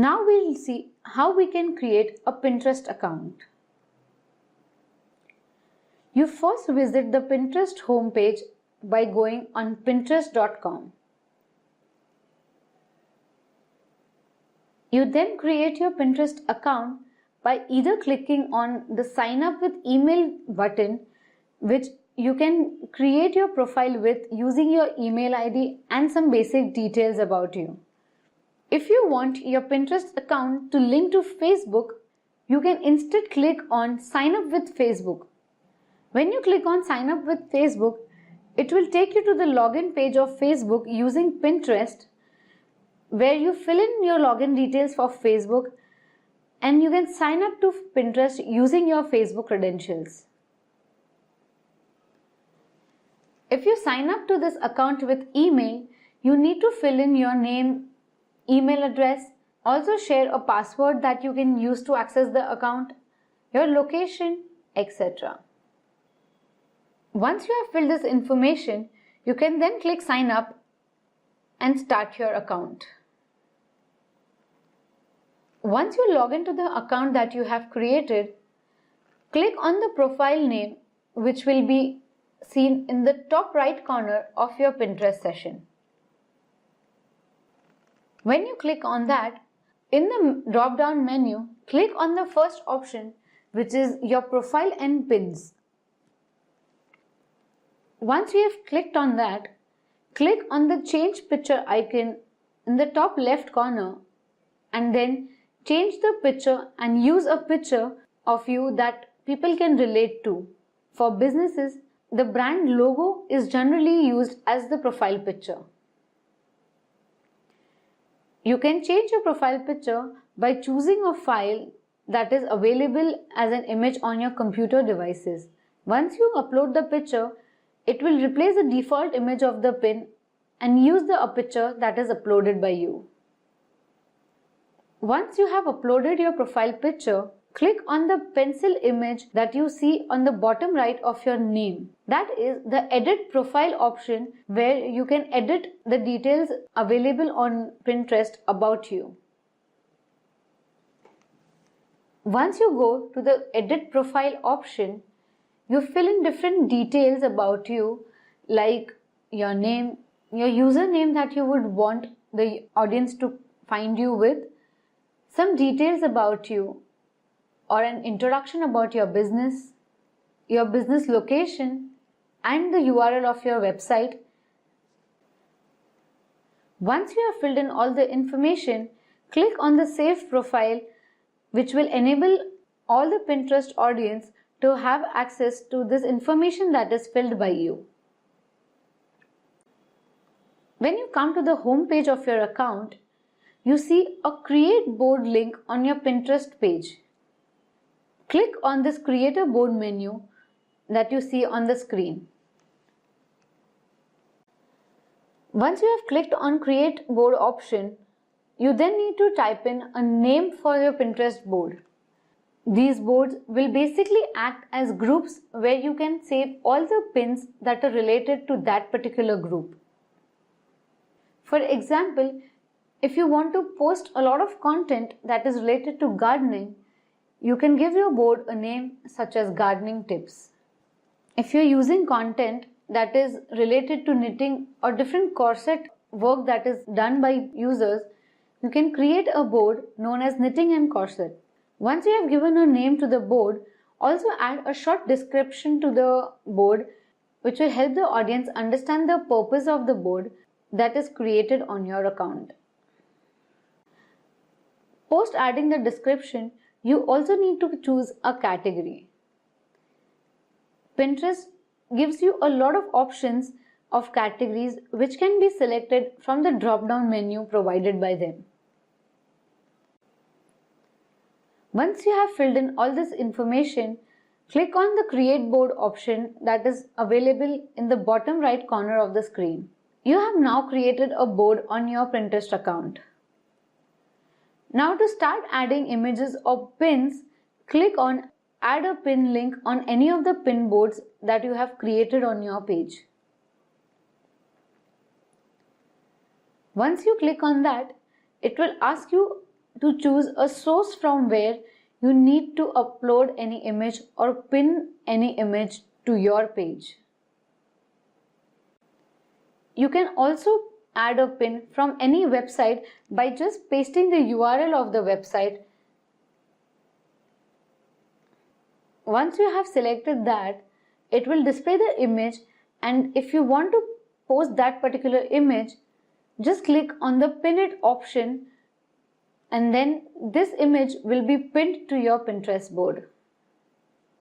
Now we'll see how we can create a Pinterest account. You first visit the Pinterest homepage by going on pinterest.com. You then create your Pinterest account by either clicking on the sign up with email button, which you can create your profile with using your email ID and some basic details about you. If you want your Pinterest account to link to Facebook, you can instead click on sign up with Facebook. When you click on sign up with Facebook, it will take you to the login page of Facebook using Pinterest, where you fill in your login details for Facebook and you can sign up to Pinterest using your Facebook credentials. If you sign up to this account with email, you need to fill in your name, email address, also share a password that you can use to access the account, your location, etc. Once you have filled this information, you can then click sign up and start your account. Once you log into the account that you have created, click on the profile name, which will be seen in the top right corner of your Pinterest session. When you click on that, in the drop-down menu, click on the first option, which is your profile and pins. Once you have clicked on that, click on the change picture icon in the top left corner and then change the picture and use a picture of you that people can relate to. For businesses, the brand logo is generally used as the profile picture. You can change your profile picture by choosing a file that is available as an image on your computer devices. Once you upload the picture, it will replace the default image of the pin and use the picture that is uploaded by you. Once you have uploaded your profile picture, click on the pencil image that you see on the bottom right of your name. That is the edit profile option, where you can edit the details available on Pinterest about you. Once you go to the edit profile option, you fill in different details about you, like your name, your username that you would want the audience to find you with, some details about you, or an introduction about your business location, and the URL of your website. Once you have filled in all the information, click on the Save Profile, which will enable all the Pinterest audience to have access to this information that is filled by you. When you come to the home page of your account, you see a Create Board link on your Pinterest page. Click on this Create a Board menu that you see on the screen. Once you have clicked on Create Board option, you then need to type in a name for your Pinterest board. These boards will basically act as groups where you can save all the pins that are related to that particular group. For example, if you want to post a lot of content that is related to gardening, you can give your board a name such as Gardening Tips. If you're using content that is related to knitting or different corset work that is done by users, you can create a board known as Knitting and Corset. Once you have given a name to the board, also add a short description to the board, which will help the audience understand the purpose of the board that is created on your account. Post adding the description, you also need to choose a category. Pinterest gives you a lot of options of categories which can be selected from the drop-down menu provided by them. Once you have filled in all this information, click on the Create Board option that is available in the bottom right corner of the screen. You have now created a board on your Pinterest account. Now to start adding images or pins, click on Add a Pin link on any of the pin boards that you have created on your page. Once you click on that, it will ask you to choose a source from where you need to upload any image or pin any image to your page. You can also add a pin from any website by just pasting the URL of the website. Once you have selected that, it will display the image, and if you want to post that particular image, just click on the pin it option, and then this image will be pinned to your Pinterest board.